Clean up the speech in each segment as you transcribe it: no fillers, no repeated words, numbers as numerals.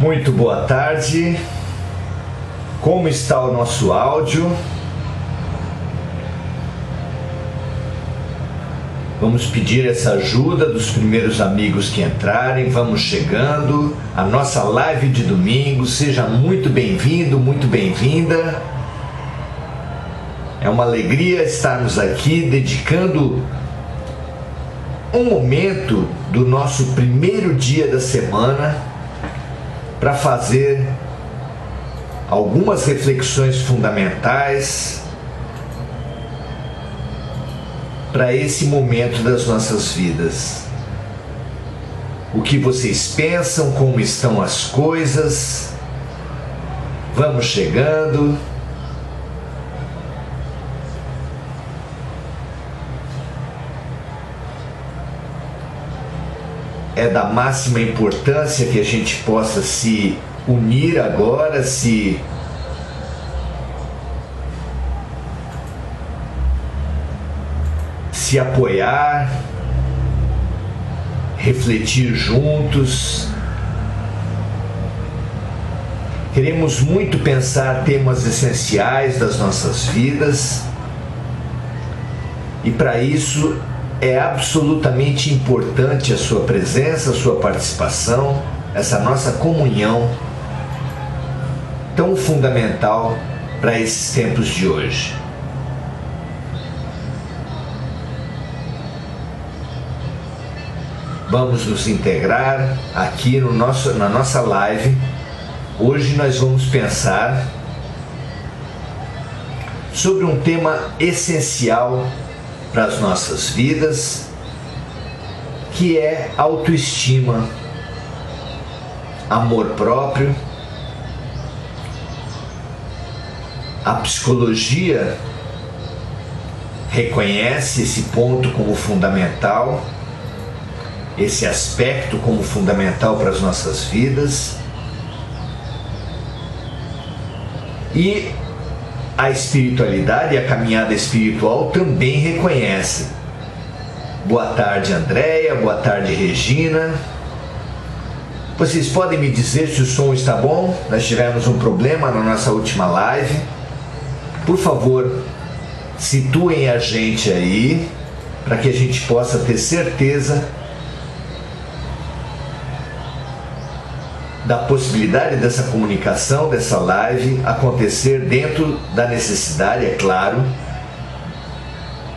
Muito boa tarde. Como está o nosso áudio? Vamos pedir essa ajuda dos primeiros amigos que entrarem. Vamos chegando. A nossa live de domingo. Seja muito bem-vindo, muito bem-vinda. É uma alegria estarmos aqui dedicando um momento do nosso primeiro dia da semana para fazer algumas reflexões fundamentais para esse momento das nossas vidas. O que vocês pensam, como estão as coisas? Vamos chegando. É da máxima importância que a gente possa se unir agora, se apoiar, refletir juntos. Queremos muito pensar temas essenciais das nossas vidas e para isso é absolutamente importante a sua presença, a sua participação, essa nossa comunhão tão fundamental para esses tempos de hoje. Vamos nos integrar aqui na nossa live. Hoje nós vamos pensar sobre um tema essencial para as nossas vidas, que é autoestima, amor próprio. A psicologia reconhece esse ponto como fundamental, esse aspecto como fundamental para as nossas vidas, e a espiritualidade e a caminhada espiritual também reconhece. Boa tarde, Andréia. Boa tarde, Regina. Vocês podem me dizer se o som está bom? Nós tivemos um problema na nossa última live. Por favor, situem a gente aí, para que a gente possa ter certeza da possibilidade dessa comunicação, dessa live acontecer dentro da necessidade, é claro,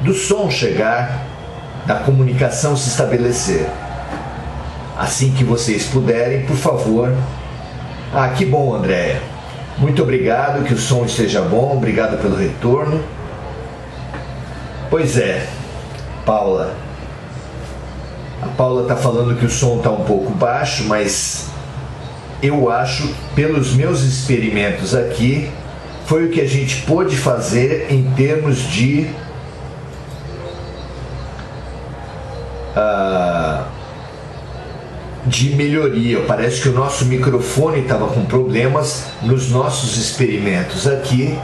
do som chegar, da comunicação se estabelecer. Assim que vocês puderem, por favor. Que bom, Andréia. Muito obrigado, que o som esteja bom, obrigado pelo retorno. Pois é, Paula. A Paula está falando que o som está um pouco baixo, mas eu acho, pelos meus experimentos aqui, foi o que a gente pôde fazer em termos de melhoria. Parece que o nosso microfone estava com problemas. Nos nossos experimentos aqui,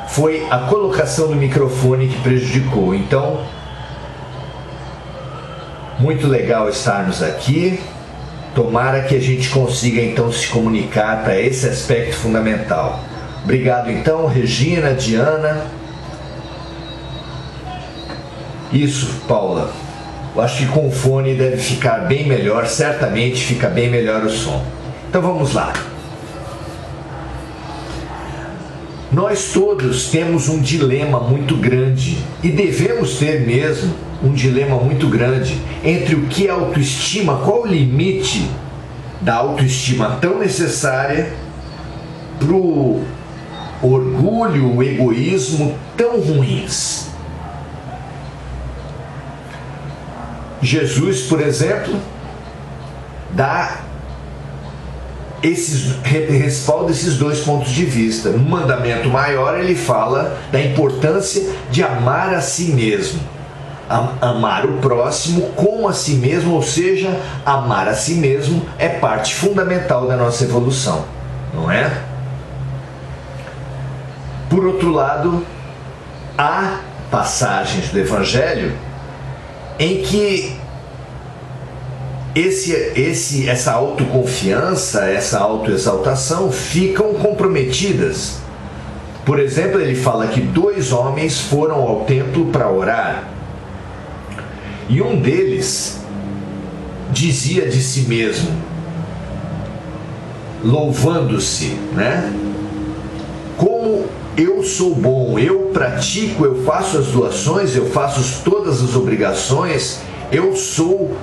foi a colocação do microfone que prejudicou. Então, muito legal estarmos aqui. Tomara que a gente consiga então se comunicar para esse aspecto fundamental. Obrigado então, Regina, Diana. Isso, Paula. Eu acho que com o fone deve ficar bem melhor, certamente fica bem melhor o som. Então vamos lá. Nós todos temos um dilema muito grande, e devemos ter mesmo um dilema muito grande, entre o que é autoestima, qual o limite da autoestima tão necessária para o orgulho, o egoísmo tão ruins. Jesus, por exemplo, respalda esses dois pontos de vista. No mandamento maior, ele fala da importância de amar a si mesmo, amar o próximo como a si mesmo, ou seja, amar a si mesmo é parte fundamental da nossa evolução, não é? Por outro lado, há passagens do Evangelho em que essa autoconfiança, essa autoexaltação ficam comprometidas. Por exemplo, ele fala que 2 homens foram ao templo para orar. E um deles dizia de si mesmo, louvando-se, né? Como eu sou bom, eu pratico, eu faço as doações, eu faço todas as obrigações, eu sou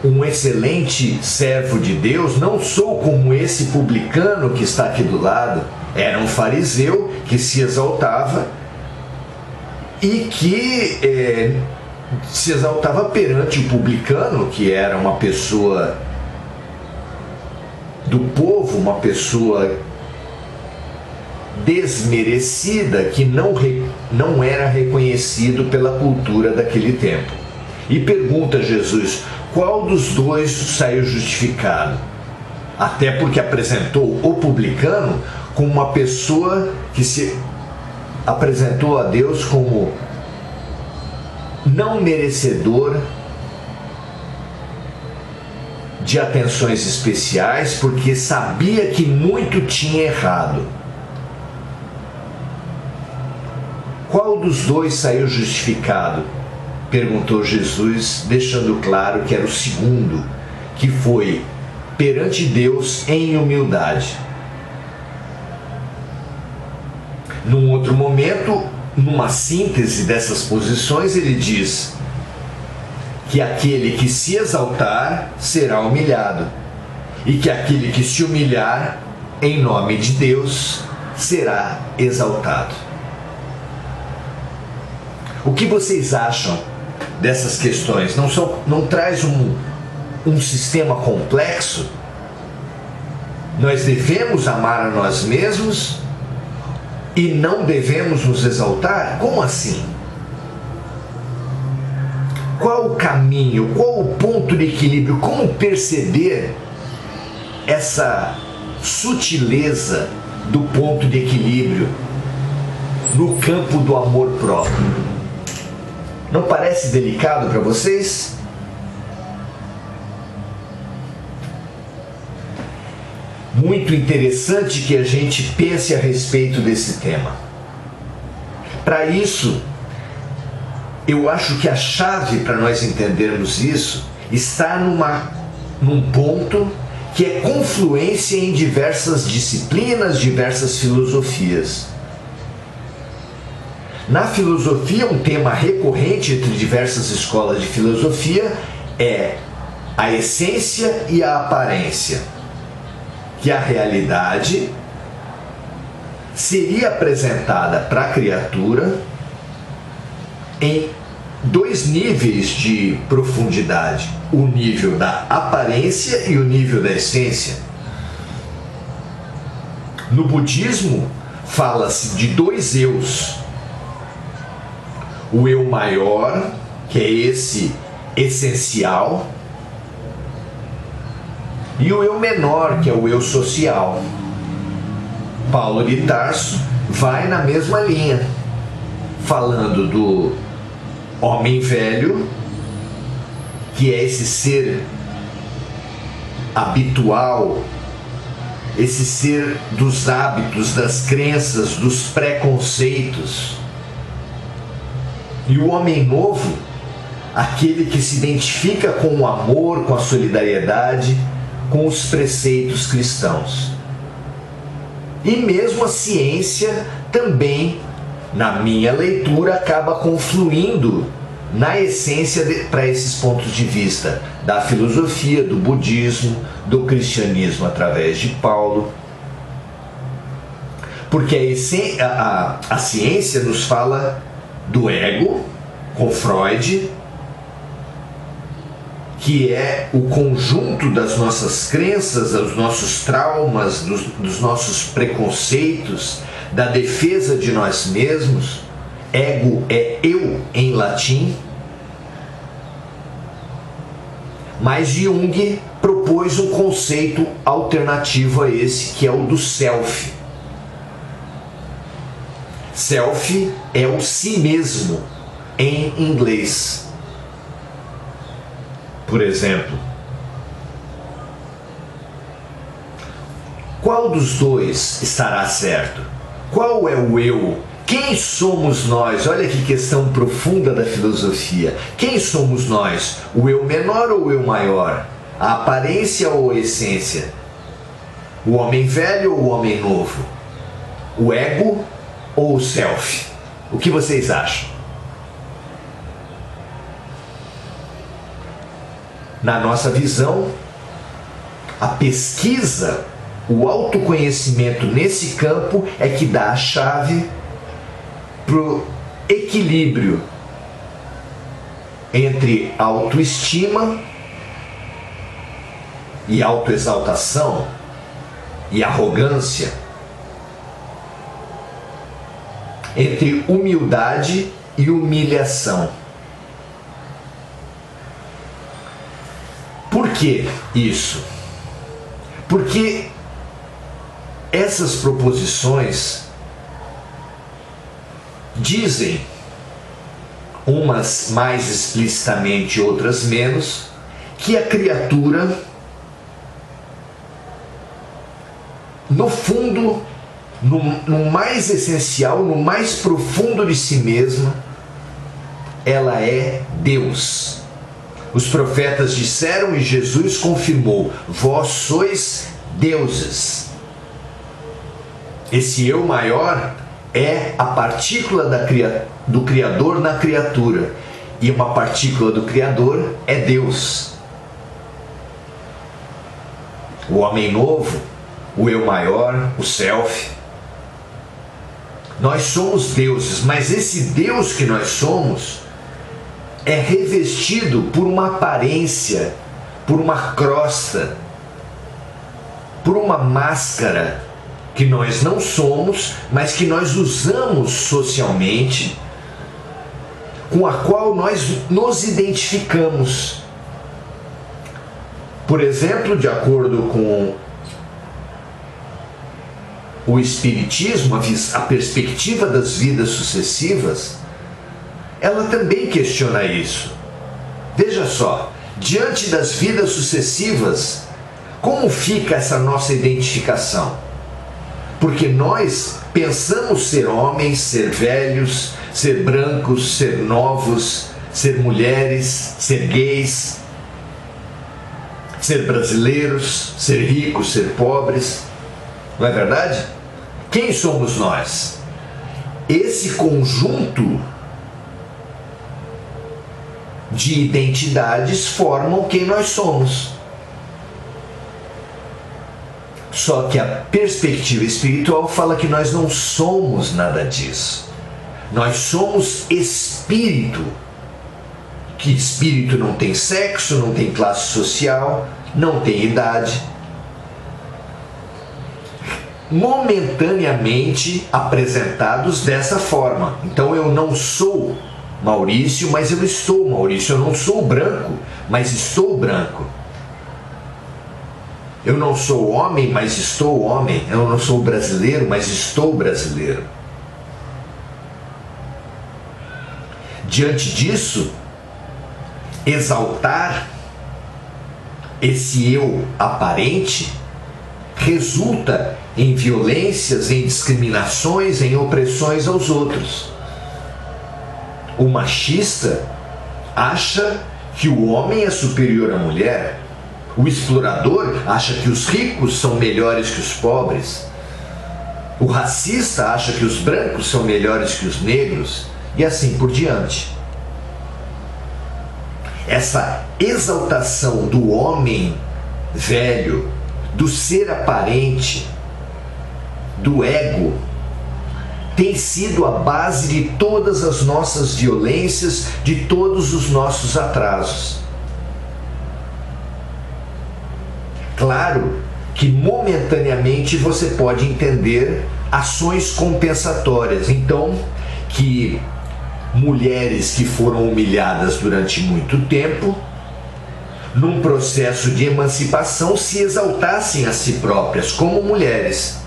um excelente servo de Deus, não sou como esse publicano que está aqui do lado. Era um fariseu que se exaltava e que se exaltava perante o publicano, que era uma pessoa do povo, uma pessoa desmerecida, que não era reconhecido pela cultura daquele tempo. E pergunta a Jesus, qual dos 2 saiu justificado? Até porque apresentou o publicano como uma pessoa que se apresentou a Deus como não merecedor de atenções especiais, porque sabia que muito tinha errado. Qual dos 2 saiu justificado? Perguntou Jesus, deixando claro que era o segundo, que foi perante Deus em humildade. Num outro momento, numa síntese dessas posições, ele diz que aquele que se exaltar será humilhado, e que aquele que se humilhar em nome de Deus será exaltado. O que vocês acham dessas questões? Não traz um sistema complexo? Nós devemos amar a nós mesmos e não devemos nos exaltar? Como assim? Qual o caminho? Qual o ponto de equilíbrio? Como perceber essa sutileza do ponto de equilíbrio no campo do amor próprio? Não parece delicado para vocês? Muito interessante que a gente pense a respeito desse tema. Para isso, eu acho que a chave para nós entendermos isso está num ponto que é confluência em diversas disciplinas, diversas filosofias. Na filosofia, um tema recorrente entre diversas escolas de filosofia é a essência e a aparência, que a realidade seria apresentada para a criatura em 2 níveis de profundidade, o nível da aparência e o nível da essência. No budismo, fala-se de 2 eus. O eu maior, que é esse essencial, e o eu menor, que é o eu social. Paulo de Tarso vai na mesma linha, falando do homem velho, que é esse ser habitual, esse ser dos hábitos, das crenças, dos preconceitos. E o homem novo, aquele que se identifica com o amor, com a solidariedade, com os preceitos cristãos. E mesmo a ciência também, na minha leitura, acaba confluindo na essência para esses pontos de vista da filosofia, do budismo, do cristianismo através de Paulo. Porque a ciência nos fala do ego, com Freud, que é o conjunto das nossas crenças, dos nossos traumas, dos nossos preconceitos, da defesa de nós mesmos. Ego é eu em latim. Mas Jung propôs um conceito alternativo a esse, que é o do self. Self é o si mesmo em inglês. Por exemplo, Qual dos dois estará certo? Qual é o eu? Quem somos nós? Olha que questão profunda da filosofia. Quem somos nós? O eu menor ou o eu maior? A aparência ou a essência? O homem velho ou o homem novo? O ego ou o self? O que vocês acham? Na nossa visão, a pesquisa, o autoconhecimento nesse campo é que dá a chave para o equilíbrio entre autoestima e autoexaltação e arrogância, entre humildade e humilhação. Por que isso? Porque essas proposições dizem, umas mais explicitamente, outras menos, que a criatura, no fundo, no mais essencial, no mais profundo de si mesma, ela é Deus. Os profetas disseram e Jesus confirmou: vós sois deuses. Esse eu maior é a partícula do Criador na criatura. E uma partícula do Criador é Deus. O homem novo, o eu maior, o self. Nós somos deuses, mas esse Deus que nós somos é revestido por uma aparência, por uma crosta, por uma máscara que nós não somos, mas que nós usamos socialmente, com a qual nós nos identificamos. Por exemplo, de acordo com o Espiritismo, a perspectiva das vidas sucessivas, ela também questiona isso. Veja só, diante das vidas sucessivas, como fica essa nossa identificação? Porque nós pensamos ser homens, ser velhos, ser brancos, ser novos, ser mulheres, ser gays, ser brasileiros, ser ricos, ser pobres. Não é verdade? Quem somos nós? Esse conjunto de identidades formam quem nós somos. Só que a perspectiva espiritual fala que nós não somos nada disso. Nós somos espírito. Que espírito não tem sexo, não tem classe social, não tem idade. Momentaneamente apresentados dessa forma. Então eu não sou Maurício, mas eu estou Maurício. Eu não sou branco, mas estou branco. Eu não sou homem, mas estou homem. Eu não sou brasileiro, mas estou brasileiro. Diante disso, exaltar esse eu aparente resulta em violências, em discriminações, em opressões aos outros. O machista acha que o homem é superior à mulher. O explorador acha que os ricos são melhores que os pobres. O racista acha que os brancos são melhores que os negros. E assim por diante. Essa exaltação do homem velho, do ser aparente, do ego, tem sido a base de todas as nossas violências, de todos os nossos atrasos. Claro que momentaneamente você pode entender ações compensatórias. Então, que mulheres que foram humilhadas durante muito tempo, num processo de emancipação, se exaltassem a si próprias como mulheres.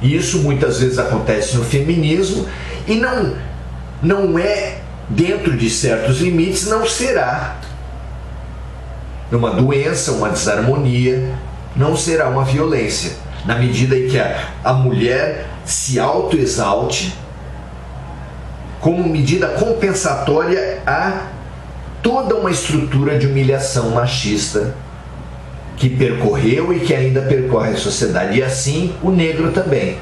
E isso muitas vezes acontece no feminismo e não é, dentro de certos limites, não será. Numa doença, uma desarmonia, não será uma violência, na medida em que a mulher se autoexalte como medida compensatória a toda uma estrutura de humilhação machista que percorreu e que ainda percorre a sociedade. E assim o negro também.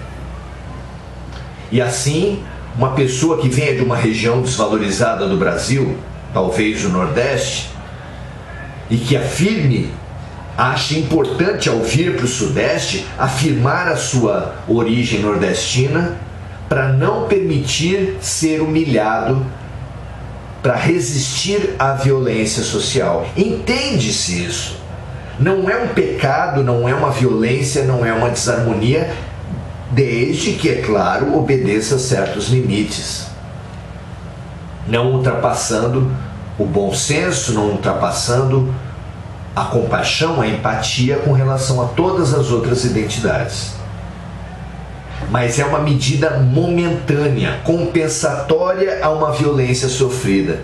E assim, uma pessoa que venha de uma região desvalorizada do Brasil, talvez o Nordeste, e que ache importante ao vir para o Sudeste, afirmar a sua origem nordestina para não permitir ser humilhado, para resistir à violência social. Entende-se isso. Não é um pecado, não é uma violência, não é uma desarmonia, desde que, é claro, obedeça a certos limites. Não ultrapassando o bom senso, não ultrapassando a compaixão, a empatia com relação a todas as outras identidades. Mas é uma medida momentânea, compensatória a uma violência sofrida.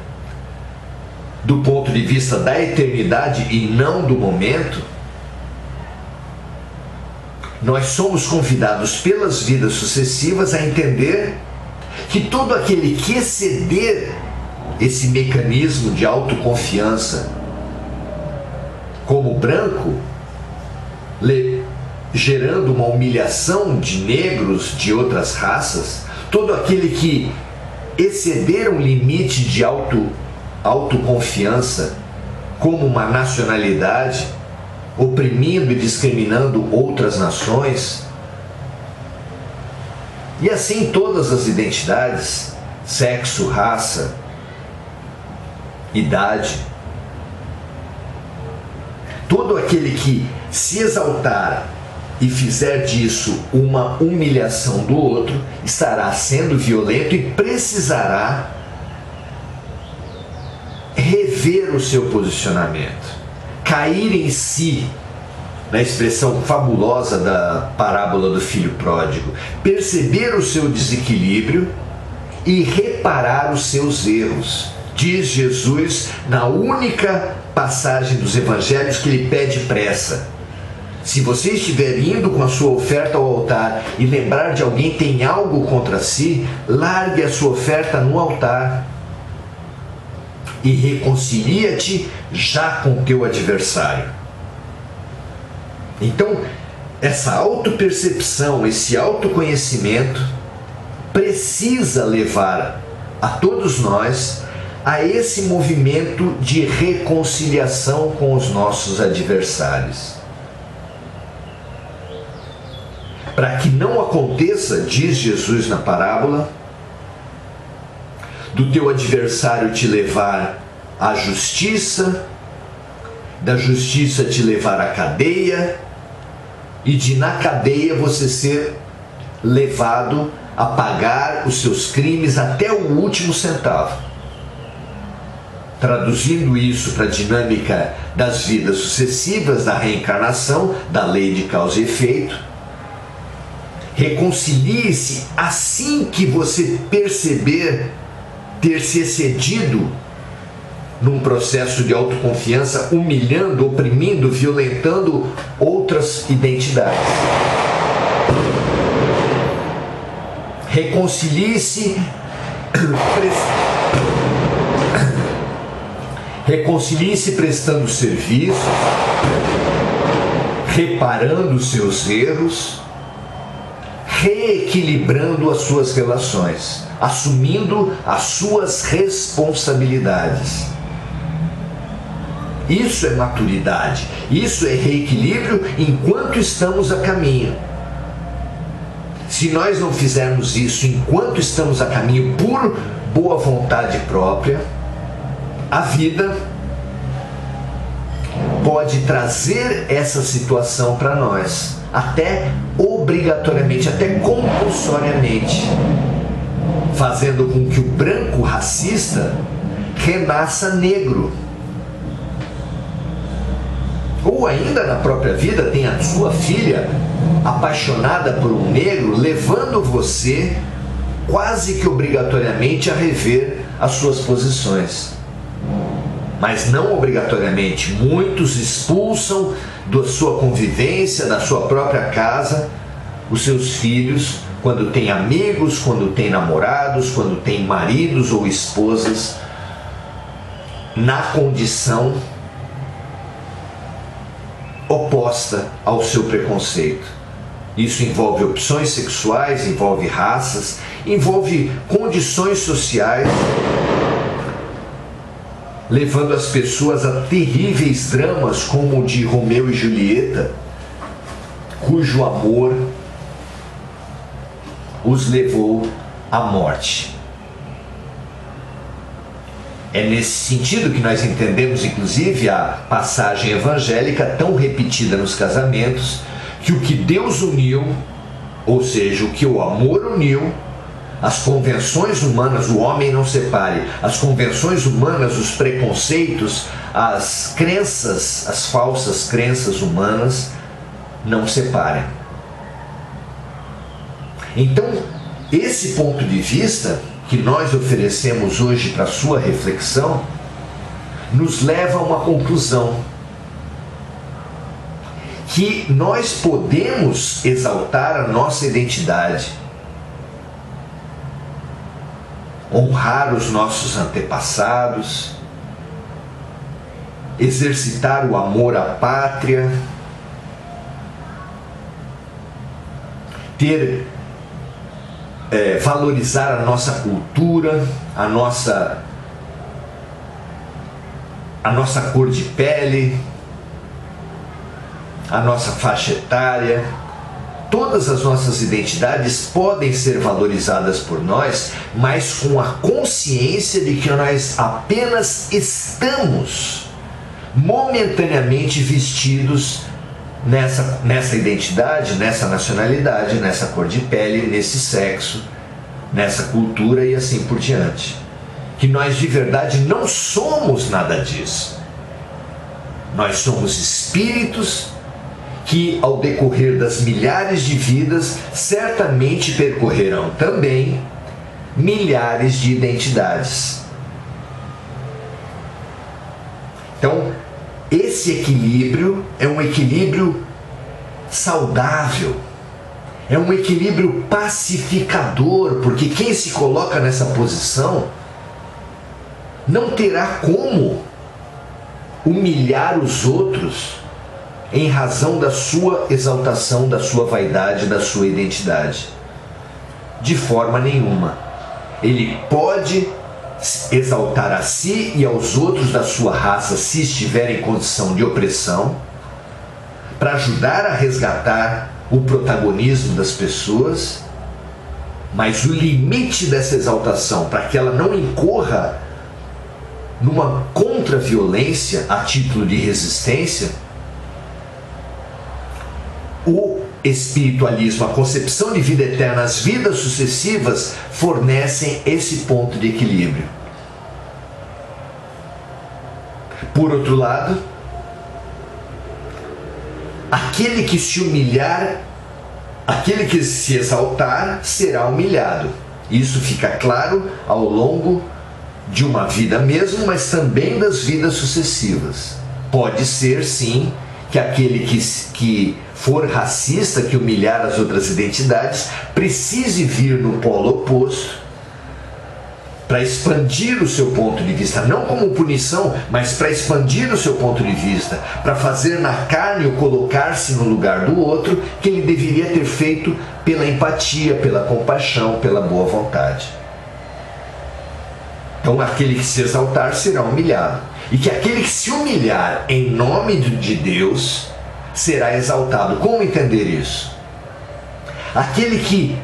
Do ponto de vista da eternidade e não do momento, nós somos convidados pelas vidas sucessivas a entender que todo aquele que exceder esse mecanismo de autoconfiança como branco, gerando uma humilhação de negros de outras raças, todo aquele que exceder um limite de autoconfiança como uma nacionalidade, oprimindo e discriminando outras nações, e assim todas as identidades, sexo, raça, idade, todo aquele que se exaltar e fizer disso uma humilhação do outro, estará sendo violento e precisará rever o seu posicionamento, cair em si, na expressão fabulosa da parábola do filho pródigo, perceber o seu desequilíbrio e reparar os seus erros. Diz Jesus na única passagem dos evangelhos que ele pede pressa: se você estiver indo com a sua oferta ao altar e lembrar de alguém que tem algo contra si, largue a sua oferta no altar e reconcilia-te já com o teu adversário. Então, essa autopercepção, esse autoconhecimento precisa levar a todos nós a esse movimento de reconciliação com os nossos adversários. Para que não aconteça, diz Jesus na parábola, do teu adversário te levar à justiça, da justiça te levar à cadeia, e de na cadeia você ser levado a pagar os seus crimes até o último centavo. Traduzindo isso para a dinâmica das vidas sucessivas, da reencarnação, da lei de causa e efeito, reconcilie-se assim que você perceber ter se excedido num processo de autoconfiança, humilhando, oprimindo, violentando outras identidades. Reconcilie-se prestando serviço, reparando os seus erros, reequilibrando as suas relações, assumindo as suas responsabilidades. Isso é maturidade, isso é reequilíbrio enquanto estamos a caminho. Se nós não fizermos isso enquanto estamos a caminho por boa vontade própria, a vida pode trazer essa situação para nós, até obrigatoriamente, até compulsoriamente, fazendo com que o branco racista renasça negro. Ou ainda na própria vida tem a sua filha apaixonada por um negro, levando você quase que obrigatoriamente a rever as suas posições. Mas não obrigatoriamente. Muitos expulsam da sua convivência, da sua própria casa, os seus filhos, quando tem amigos, quando tem namorados, quando tem maridos ou esposas, na condição oposta ao seu preconceito. Isso envolve opções sexuais, envolve raças, envolve condições sociais, levando as pessoas a terríveis dramas como o de Romeu e Julieta, cujo amor os levou à morte. É nesse sentido que nós entendemos, inclusive, a passagem evangélica tão repetida nos casamentos, que o que Deus uniu, ou seja, o que o amor uniu, as convenções humanas, o homem não separe, as convenções humanas, os preconceitos, as crenças, as falsas crenças humanas, não separem. Então, esse ponto de vista que nós oferecemos hoje para a sua reflexão, nos leva a uma conclusão: que nós podemos exaltar a nossa identidade, honrar os nossos antepassados, exercitar o amor à pátria, valorizar a nossa cultura, a nossa cor de pele, a nossa faixa etária. Todas as nossas identidades podem ser valorizadas por nós, mas com a consciência de que nós apenas estamos momentaneamente vestidos nessa identidade, nessa nacionalidade, nessa cor de pele, nesse sexo, nessa cultura e assim por diante. Que nós de verdade não somos nada disso. Nós somos espíritos que, ao decorrer das milhares de vidas, certamente percorrerão também milhares de identidades. Então, esse equilíbrio é um equilíbrio saudável, é um equilíbrio pacificador, porque quem se coloca nessa posição não terá como humilhar os outros em razão da sua exaltação, da sua vaidade, da sua identidade. De forma nenhuma. Ele pode exaltar a si e aos outros da sua raça, se estiver em condição de opressão, para ajudar a resgatar o protagonismo das pessoas, mas o limite dessa exaltação, para que ela não incorra numa contra-violência a título de resistência, o espiritualismo, a concepção de vida eterna, as vidas sucessivas fornecem esse ponto de equilíbrio. Por outro lado, aquele que se humilhar, aquele que se exaltar, será humilhado. Isso fica claro ao longo de uma vida mesmo, mas também das vidas sucessivas. Pode ser, sim, que aquele que for racista, que humilhar as outras identidades, precise vir no polo oposto para expandir o seu ponto de vista, não como punição, mas para expandir o seu ponto de vista, para fazer na carne o colocar-se no lugar do outro, que ele deveria ter feito pela empatia, pela compaixão, pela boa vontade. Então aquele que se exaltar será humilhado, e que aquele que se humilhar em nome de Deus será exaltado. Como entender isso? Aquele que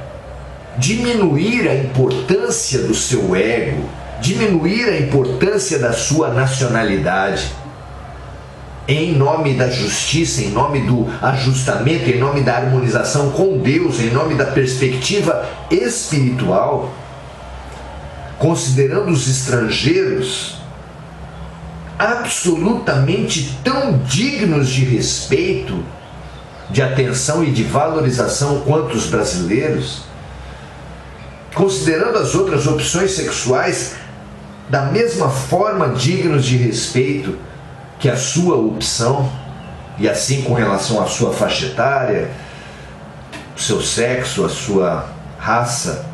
diminuir a importância do seu ego, diminuir a importância da sua nacionalidade, em nome da justiça, em nome do ajustamento, em nome da harmonização com Deus, em nome da perspectiva espiritual, considerando os estrangeiros absolutamente tão dignos de respeito, de atenção e de valorização quanto os brasileiros, considerando as outras opções sexuais da mesma forma dignos de respeito que a sua opção, e assim com relação à sua faixa etária, o seu sexo, a sua raça,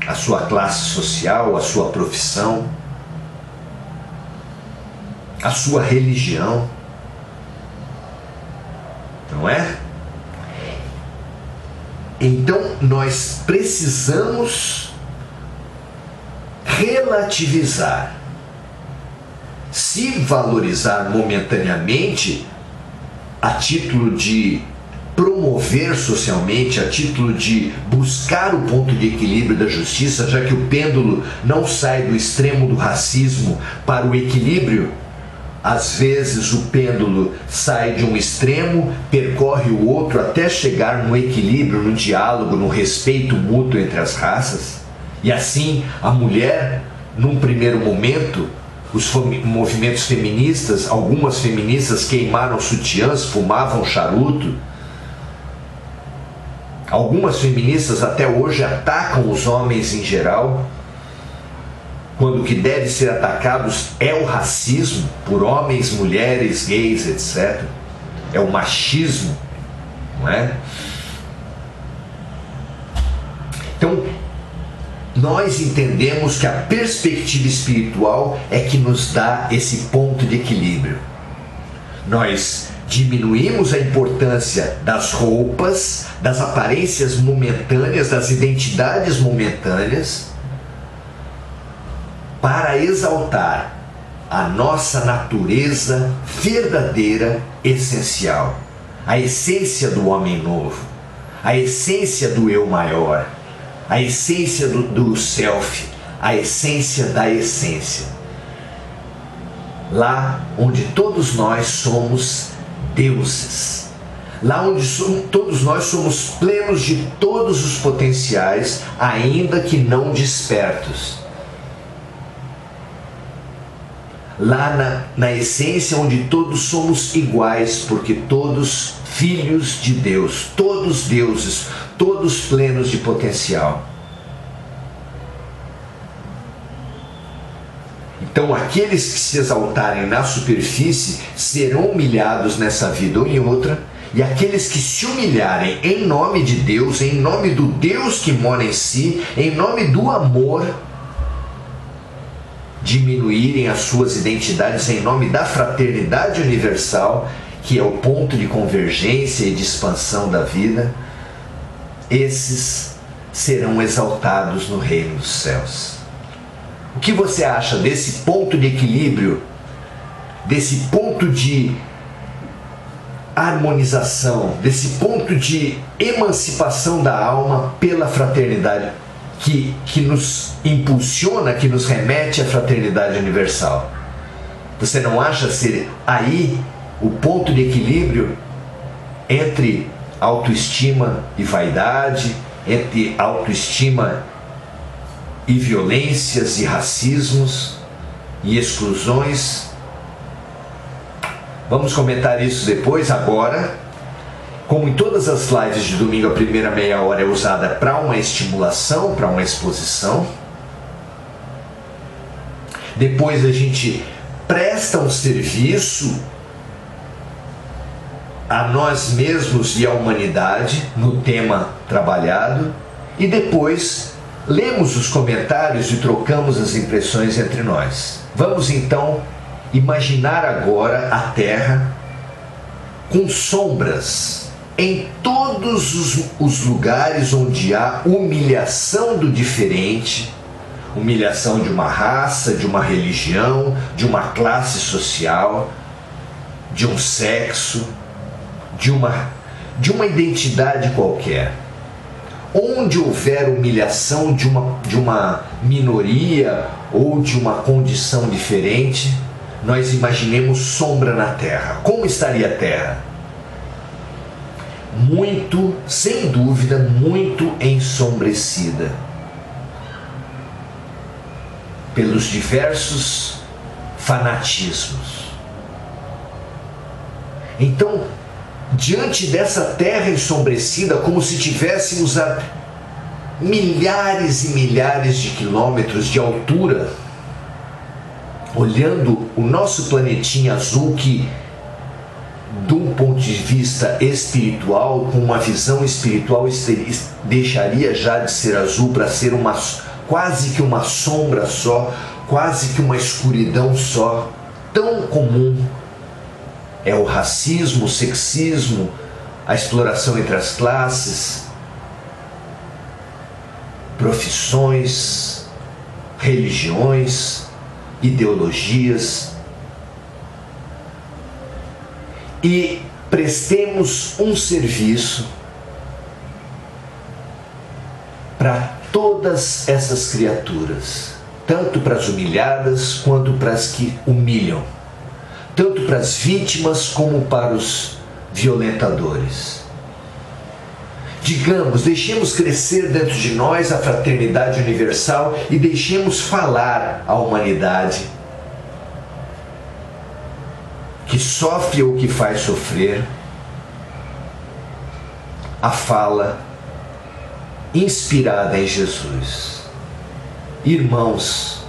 a sua classe social, a sua profissão, a sua religião, não é? Então nós precisamos relativizar. Se valorizar momentaneamente a título de promover socialmente, a título de buscar o ponto de equilíbrio da justiça, já que o pêndulo não sai do extremo do racismo para o equilíbrio, às vezes o pêndulo sai de um extremo, percorre o outro até chegar no equilíbrio, no diálogo, no respeito mútuo entre as raças. E assim, a mulher, num primeiro momento, os movimentos feministas, algumas feministas queimaram sutiãs, fumavam charuto. Algumas feministas até hoje atacam os homens em geral, quando o que deve ser atacado é o racismo por homens, mulheres, gays, etc. É o machismo, não é? Então, nós entendemos que a perspectiva espiritual é que nos dá esse ponto de equilíbrio. Nós diminuímos a importância das roupas, das aparências momentâneas, das identidades momentâneas, para exaltar a nossa natureza verdadeira, essencial, a essência do homem novo, a essência do eu maior, a essência do self, a essência da essência. Lá onde todos nós somos deuses, lá onde todos nós somos plenos de todos os potenciais, ainda que não despertos. Lá na essência onde todos somos iguais, porque todos filhos de Deus, todos deuses, todos plenos de potencial. Então aqueles que se exaltarem na superfície serão humilhados nessa vida ou em outra, e aqueles que se humilharem em nome de Deus, em nome do Deus que mora em si, em nome do amor, diminuírem as suas identidades em nome da fraternidade universal, que é o ponto de convergência e de expansão da vida, esses serão exaltados no reino dos céus. O que você acha desse ponto de equilíbrio, desse ponto de harmonização, desse ponto de emancipação da alma pela fraternidade, que nos impulsiona, que nos remete à fraternidade universal? Você não acha ser aí o ponto de equilíbrio entre autoestima e vaidade, entre autoestima e violências e racismos e exclusões? Vamos comentar isso depois. Agora, como em todas as lives de domingo, a primeira meia hora é usada para uma estimulação, para uma exposição. Depois a gente presta um serviço a nós mesmos e à humanidade no tema trabalhado. E depois lemos os comentários e trocamos as impressões entre nós. Vamos então imaginar agora a Terra com sombras em todos os lugares onde há humilhação do diferente, humilhação de uma raça, de uma religião, de uma classe social, de um sexo, de uma identidade qualquer. Onde houver humilhação de uma minoria ou de uma condição diferente, nós imaginemos sombra na Terra. Como estaria a Terra? Muito, sem dúvida, muito ensombrecida pelos diversos fanatismos. Então, diante dessa terra ensombrecida, como se tivéssemos a milhares e milhares de quilômetros de altura, olhando o nosso planetinha azul que de um ponto de vista espiritual, com uma visão espiritual, deixaria já de ser azul para ser quase que uma sombra só, quase que uma escuridão só. Tão comum é o racismo, o sexismo, a exploração entre as classes, profissões, religiões, ideologias. E prestemos um serviço para todas essas criaturas, tanto para as humilhadas quanto para as que humilham, tanto para as vítimas como para os violentadores. Digamos, deixemos crescer dentro de nós a fraternidade universal e deixemos falar a humanidade que sofre ou que faz sofrer, a fala inspirada em Jesus. Irmãos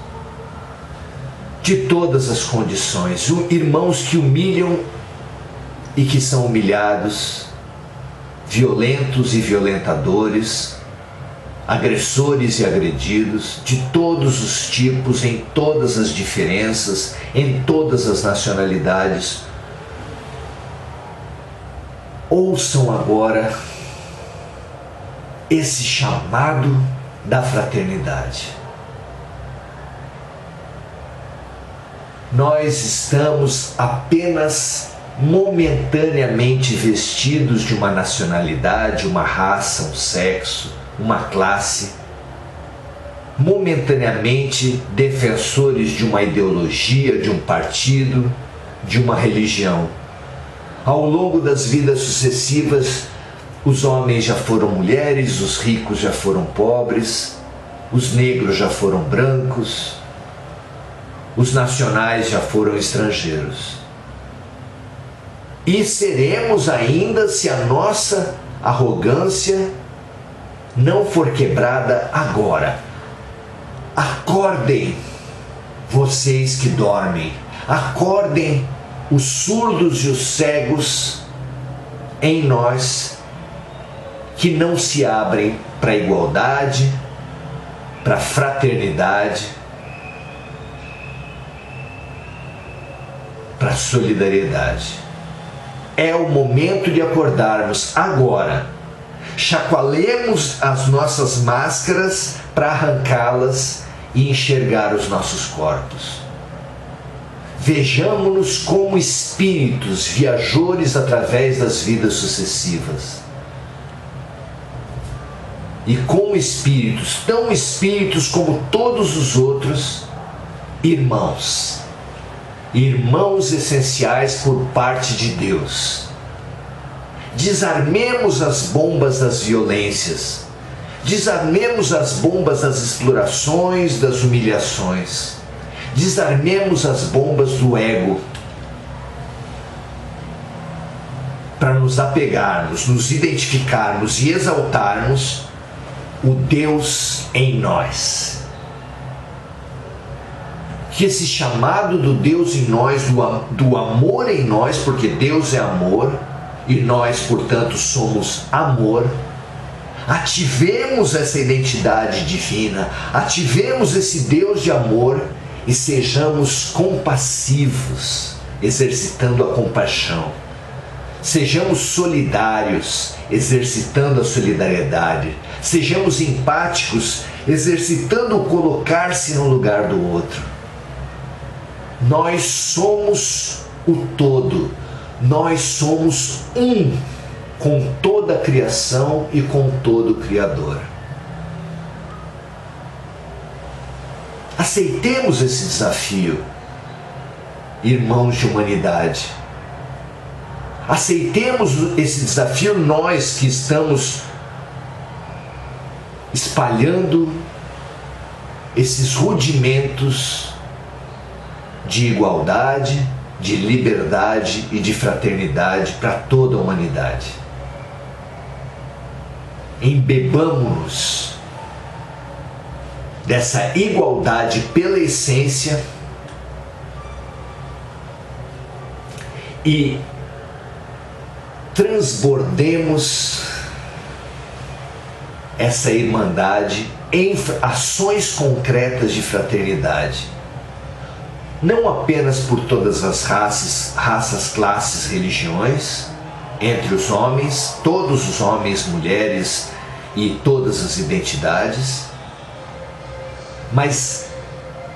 de todas as condições, irmãos que humilham e que são humilhados, violentos e violentadores, agressores e agredidos, de todos os tipos, em todas as diferenças, em todas as nacionalidades. Ouçam agora esse chamado da fraternidade. Nós estamos apenas momentaneamente vestidos de uma nacionalidade, uma raça, um sexo, uma classe, momentaneamente defensores de uma ideologia, de um partido, de uma religião. Ao longo das vidas sucessivas, os homens já foram mulheres, os ricos já foram pobres, os negros já foram brancos, os nacionais já foram estrangeiros. E seremos ainda se a nossa arrogância não for quebrada agora. Acordem, vocês que dormem. Acordem os surdos e os cegos em nós que não se abrem para a igualdade, para a fraternidade, para a solidariedade. É o momento de acordarmos agora. Chacoalhemos as nossas máscaras para arrancá-las e enxergar os nossos corpos. Vejamo-nos como espíritos viajores através das vidas sucessivas. E como espíritos, tão espíritos como todos os outros, irmãos. Irmãos essenciais por parte de Deus. Desarmemos as bombas das violências. Desarmemos as bombas das explorações, das humilhações. Desarmemos as bombas do ego. Para nos apegarmos, nos identificarmos e exaltarmos o Deus em nós. Que esse chamado do Deus em nós, do amor em nós, porque Deus é amor e nós, portanto, somos amor, ativemos essa identidade divina, ativemos esse Deus de amor e sejamos compassivos, exercitando a compaixão. Sejamos solidários, exercitando a solidariedade. Sejamos empáticos, exercitando o colocar-se no lugar do outro. Nós somos o todo. Nós somos um com toda a criação e com todo o Criador. Aceitemos esse desafio, irmãos de humanidade. Aceitemos esse desafio, nós que estamos espalhando esses rudimentos de igualdade, de liberdade e de fraternidade para toda a humanidade. Embebamos-nos dessa igualdade pela essência e transbordemos essa irmandade em ações concretas de fraternidade. Não apenas por todas as raças, classes, religiões, entre os homens, todos os homens, mulheres e todas as identidades, mas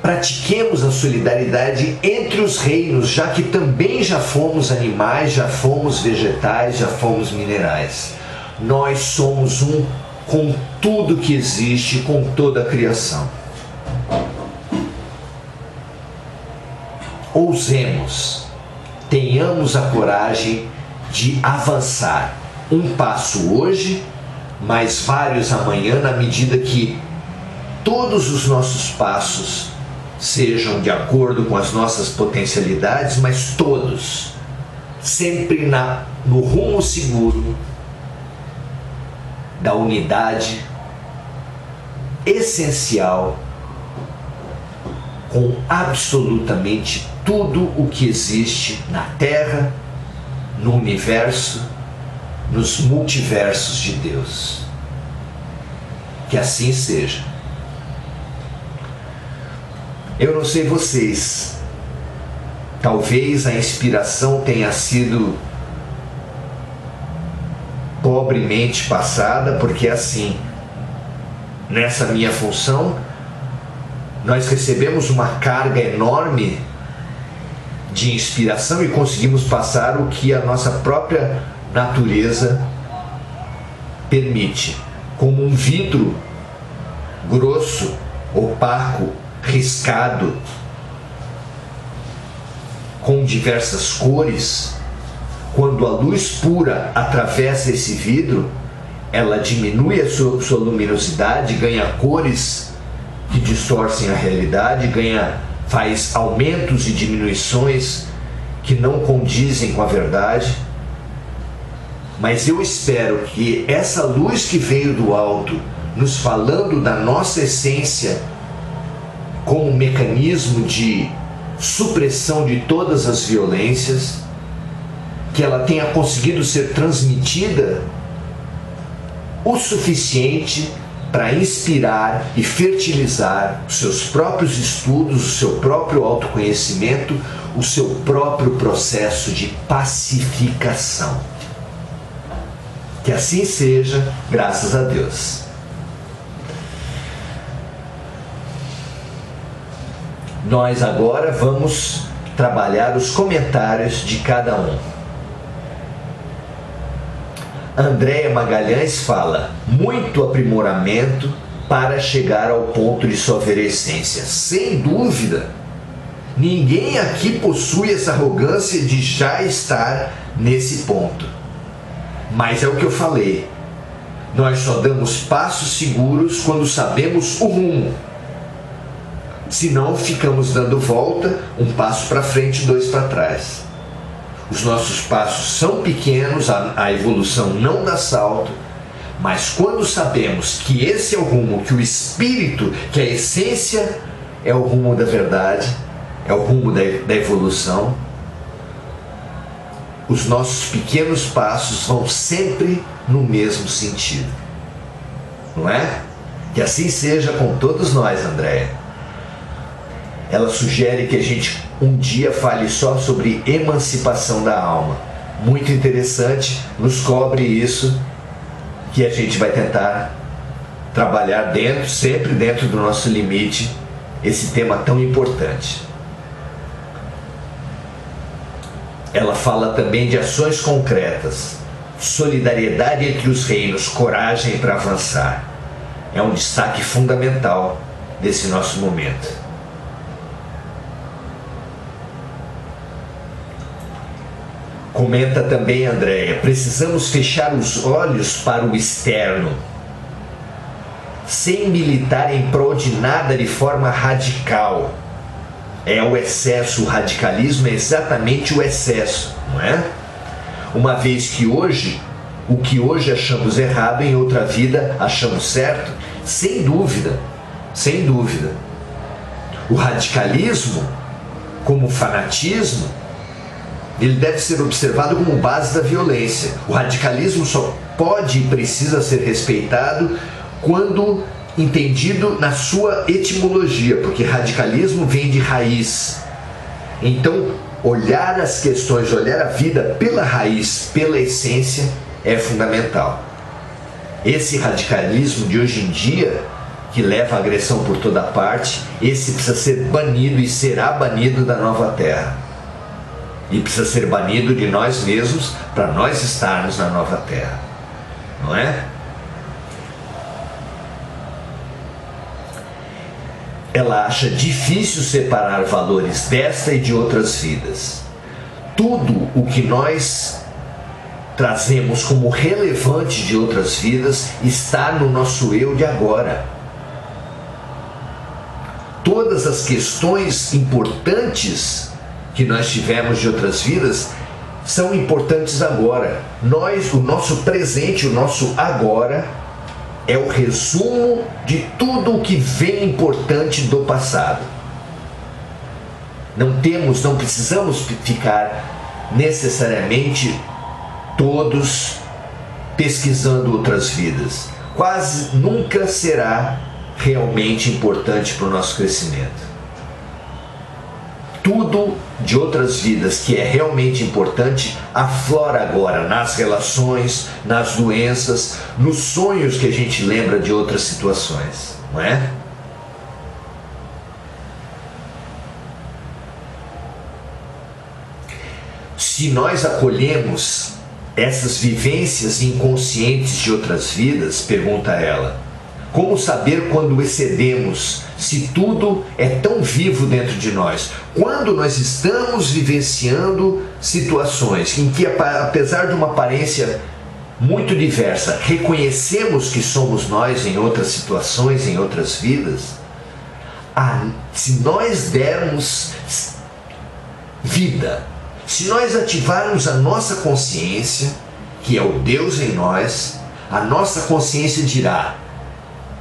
pratiquemos a solidariedade entre os reinos, já que também já fomos animais, já fomos vegetais, já fomos minerais. Nós somos um com tudo que existe, com toda a criação. Ousemos, tenhamos a coragem de avançar um passo hoje, mas vários amanhã, na medida que todos os nossos passos sejam de acordo com as nossas potencialidades, mas todos sempre no rumo seguro da unidade essencial com absolutamente tudo o que existe na Terra, no universo, nos multiversos de Deus. Que assim seja. Eu não sei vocês, talvez a inspiração tenha sido pobremente passada, porque assim, nessa minha função, nós recebemos uma carga enorme de inspiração e conseguimos passar o que a nossa própria natureza permite, como um vidro grosso, opaco, riscado, com diversas cores. Quando a luz pura atravessa esse vidro, ela diminui a sua luminosidade, ganha cores que distorcem a realidade, faz aumentos e diminuições que não condizem com a verdade. Mas eu espero que essa luz que veio do alto, nos falando da nossa essência como um mecanismo de supressão de todas as violências, que ela tenha conseguido ser transmitida o suficiente para inspirar e fertilizar os seus próprios estudos, o seu próprio autoconhecimento, o seu próprio processo de pacificação. Que assim seja, graças a Deus. Nós agora vamos trabalhar os comentários de cada um. Andréia Magalhães fala: muito aprimoramento para chegar ao ponto de sua essência. Sem dúvida, ninguém aqui possui essa arrogância de já estar nesse ponto. Mas é o que eu falei, nós só damos passos seguros quando sabemos o rumo. Senão ficamos dando volta, um passo para frente, dois para trás. Os nossos passos são pequenos, a evolução não dá salto, mas quando sabemos que esse é o rumo, que o espírito, que a essência é o rumo da verdade, é o rumo da evolução, os nossos pequenos passos vão sempre no mesmo sentido. Não é? Que assim seja com todos nós, Andréia. Ela sugere que a gente um dia fale só sobre emancipação da alma. Muito interessante, nos cobre isso, que a gente vai tentar trabalhar sempre dentro do nosso limite, esse tema tão importante. Ela fala também de ações concretas, solidariedade entre os reinos, coragem para avançar. É um destaque fundamental desse nosso momento. Comenta também Andréia: precisamos fechar os olhos para o externo, sem militar em prol de nada de forma radical. É o excesso, o radicalismo é exatamente o excesso, não é? Uma vez que hoje, o que hoje achamos errado, em outra vida achamos certo, sem dúvida, sem dúvida. O radicalismo, como fanatismo, Ele deve ser observado como base da violência. O radicalismo só pode e precisa ser respeitado quando entendido na sua etimologia, porque radicalismo vem de raiz. Então, olhar as questões, olhar a vida pela raiz, pela essência, é fundamental. Esse radicalismo de hoje em dia, que leva a agressão por toda parte, esse precisa ser banido e será banido da nova terra. E precisa ser banido de nós mesmos para nós estarmos na nova terra. Não é? Ela acha difícil separar valores desta e de outras vidas. Tudo o que nós trazemos como relevante de outras vidas está no nosso eu de agora. Todas as questões importantes que nós tivemos de outras vidas são importantes agora. O nosso presente, o nosso agora, é o resumo de tudo o que vem importante do passado. Não precisamos ficar necessariamente todos pesquisando outras vidas. Quase nunca será realmente importante para o nosso crescimento. Tudo de outras vidas que é realmente importante aflora agora nas relações, nas doenças, nos sonhos que a gente lembra de outras situações, não é? Se nós acolhemos essas vivências inconscientes de outras vidas, pergunta ela, como saber quando excedemos, se tudo é tão vivo dentro de nós? Quando nós estamos vivenciando situações em que, apesar de uma aparência muito diversa, reconhecemos que somos nós em outras situações, em outras vidas, se nós dermos vida, se nós ativarmos a nossa consciência, que é o Deus em nós, a nossa consciência dirá: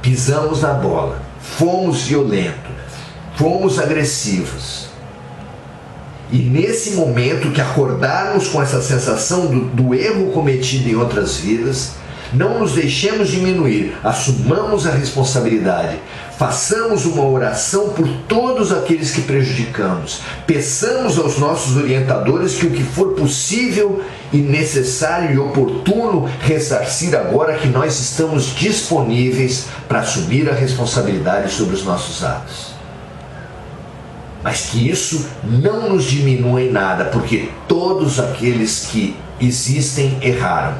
pisamos na bola, fomos violentos, fomos agressivos. E nesse momento que acordarmos com essa sensação do erro cometido em outras vidas, não nos deixemos diminuir, assumamos a responsabilidade, façamos uma oração por todos aqueles que prejudicamos, peçamos aos nossos orientadores que o que for possível e necessário e oportuno ressarcir agora que nós estamos disponíveis para assumir a responsabilidade sobre os nossos atos. Mas que isso não nos diminua em nada, porque todos aqueles que existem erraram.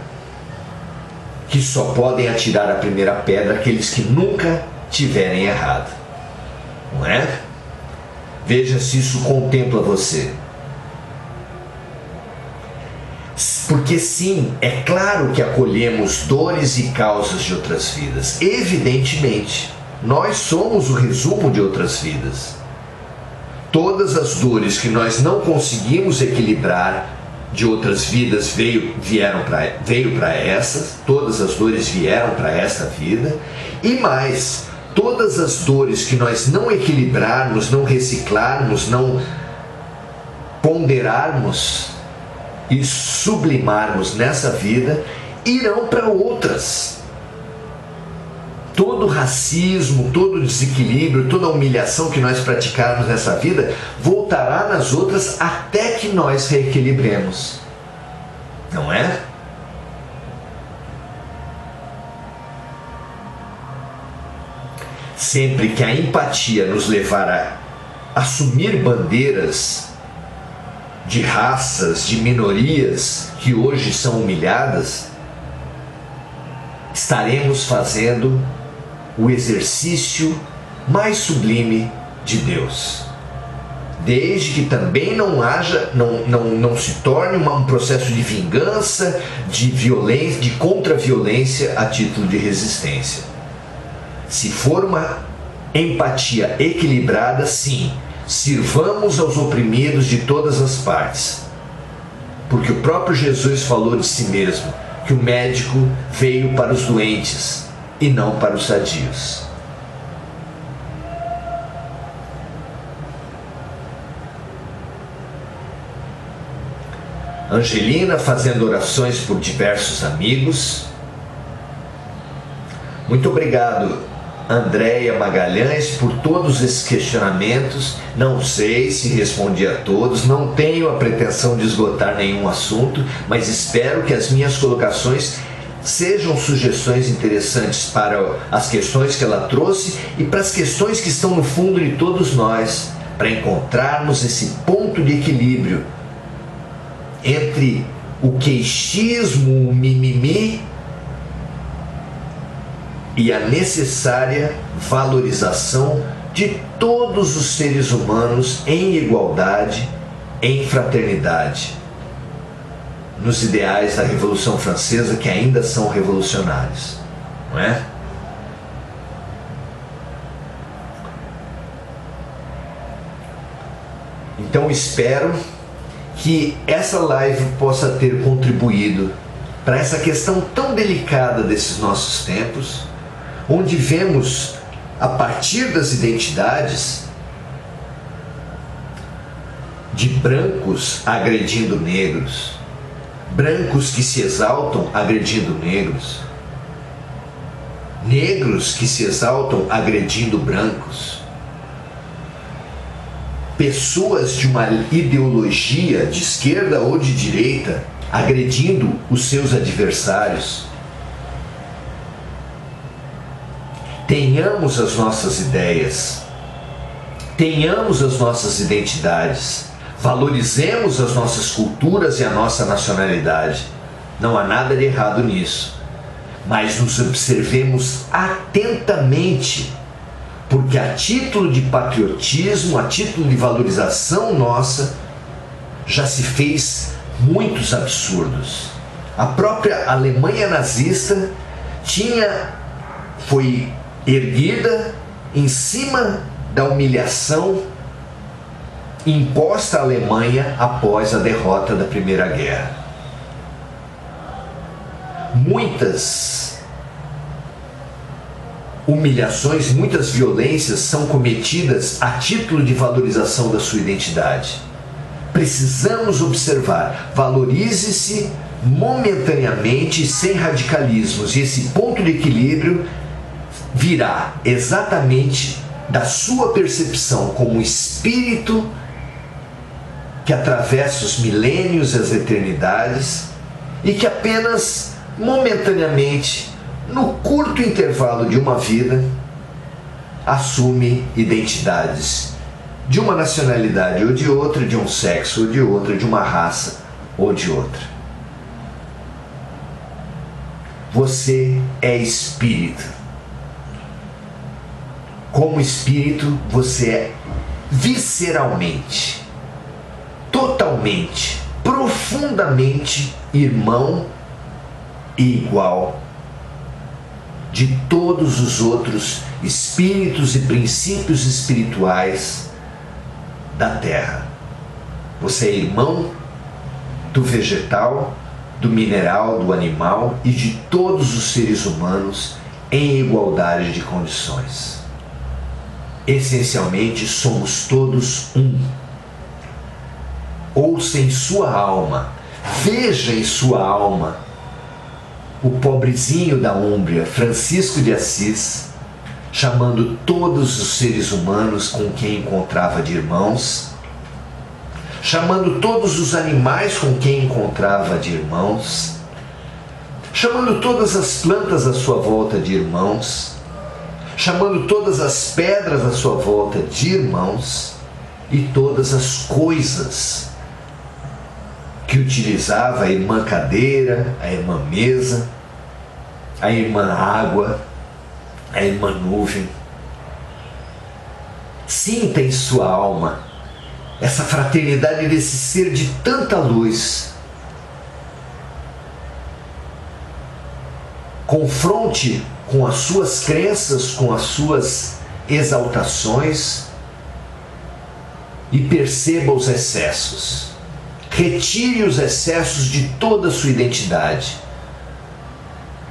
Que só podem atirar a primeira pedra aqueles que nunca tiverem errado. Não é? Veja se isso contempla você. Porque sim, é claro que acolhemos dores e causas de outras vidas. Evidentemente, nós somos o resumo de outras vidas. Todas as dores que nós não conseguimos equilibrar de outras vidas veio para essas, todas as dores vieram para esta vida, e mais, todas as dores que nós não equilibrarmos, não reciclarmos, não ponderarmos e sublimarmos nessa vida, irão para outras. Todo racismo, todo desequilíbrio, toda humilhação que nós praticarmos nessa vida voltará nas outras até que nós reequilibremos. Não é? Sempre que a empatia nos levar a assumir bandeiras de raças, de minorias que hoje são humilhadas, estaremos fazendo o exercício mais sublime de Deus. Desde que também não se torne um processo de vingança, de violência, de contra-violência a título de resistência. Se for uma empatia equilibrada, sim, sirvamos aos oprimidos de todas as partes. Porque o próprio Jesus falou de si mesmo, que o médico veio para os doentes e não para os sadios. Angelina fazendo orações por diversos amigos. Muito obrigado, Andréia Magalhães, por todos esses questionamentos. Não sei se respondi a todos, não tenho a pretensão de esgotar nenhum assunto, mas espero que as minhas colocações sejam sugestões interessantes para as questões que ela trouxe e para as questões que estão no fundo de todos nós, para encontrarmos esse ponto de equilíbrio entre o queixismo, o mimimi e a necessária valorização de todos os seres humanos em igualdade, em fraternidade, nos ideais da Revolução Francesa, que ainda são revolucionários, não é? Então espero que essa live possa ter contribuído para essa questão tão delicada desses nossos tempos, onde vemos, a partir das identidades, de brancos agredindo negros, brancos que se exaltam agredindo negros, negros que se exaltam agredindo brancos, pessoas de uma ideologia de esquerda ou de direita agredindo os seus adversários. Tenhamos as nossas ideias, tenhamos as nossas identidades, valorizemos as nossas culturas e a nossa nacionalidade. Não há nada de errado nisso, mas nos observemos atentamente, porque a título de patriotismo, a título de valorização nossa, já se fez muitos absurdos. A própria Alemanha nazista foi erguida em cima da humilhação imposta à Alemanha após a derrota da Primeira Guerra. Muitas humilhações, muitas violências são cometidas a título de valorização da sua identidade. Precisamos observar, valorize-se momentaneamente, sem radicalismos, e esse ponto de equilíbrio virá exatamente da sua percepção como espírito que atravessa os milênios e as eternidades e que apenas momentaneamente, no curto intervalo de uma vida, assume identidades de uma nacionalidade ou de outra, de um sexo ou de outra, de uma raça ou de outra. Você é espírito. Como espírito, você é visceralmente, totalmente, profundamente irmão e igual de todos os outros espíritos e princípios espirituais da Terra. Você é irmão do vegetal, do mineral, do animal e de todos os seres humanos em igualdade de condições. Essencialmente, somos todos um. Ouça em sua alma, veja em sua alma o pobrezinho da Úmbria, Francisco de Assis, chamando todos os seres humanos com quem encontrava de irmãos, chamando todos os animais com quem encontrava de irmãos, chamando todas as plantas à sua volta de irmãos, chamando todas as pedras à sua volta de irmãos e todas as coisas que utilizava a irmã cadeira, a irmã mesa, a irmã água, a irmã nuvem. Sinta em sua alma essa fraternidade desse ser de tanta luz. Confronte com as suas crenças, com as suas exaltações e perceba os excessos. Retire os excessos de toda a sua identidade.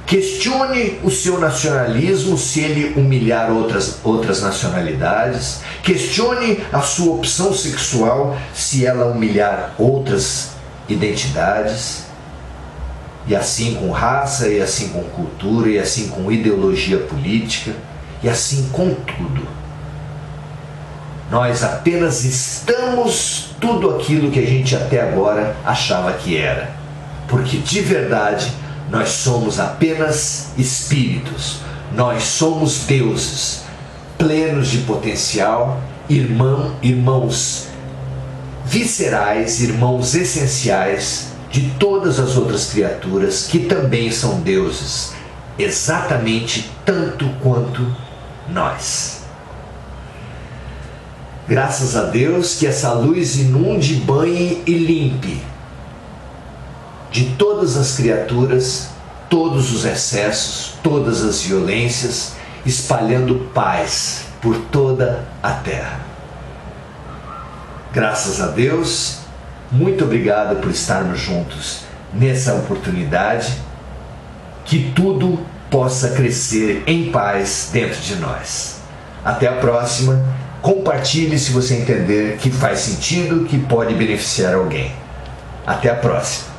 Questione o seu nacionalismo se ele humilhar outras nacionalidades. Questione a sua opção sexual se ela humilhar outras identidades, e assim com raça, e assim com cultura, e assim com ideologia política, e assim com tudo. Nós apenas estamos tudo aquilo que a gente até agora achava que era. Porque de verdade nós somos apenas espíritos. Nós somos deuses, plenos de potencial, irmãos viscerais, irmãos essenciais de todas as outras criaturas que também são deuses, exatamente tanto quanto nós. Graças a Deus que essa luz inunde, banhe e limpe de todas as criaturas, todos os excessos, todas as violências, espalhando paz por toda a terra. Graças a Deus, muito obrigado por estarmos juntos nessa oportunidade, que tudo possa crescer em paz dentro de nós. Até a próxima. Compartilhe se você entender que faz sentido, que pode beneficiar alguém. Até a próxima.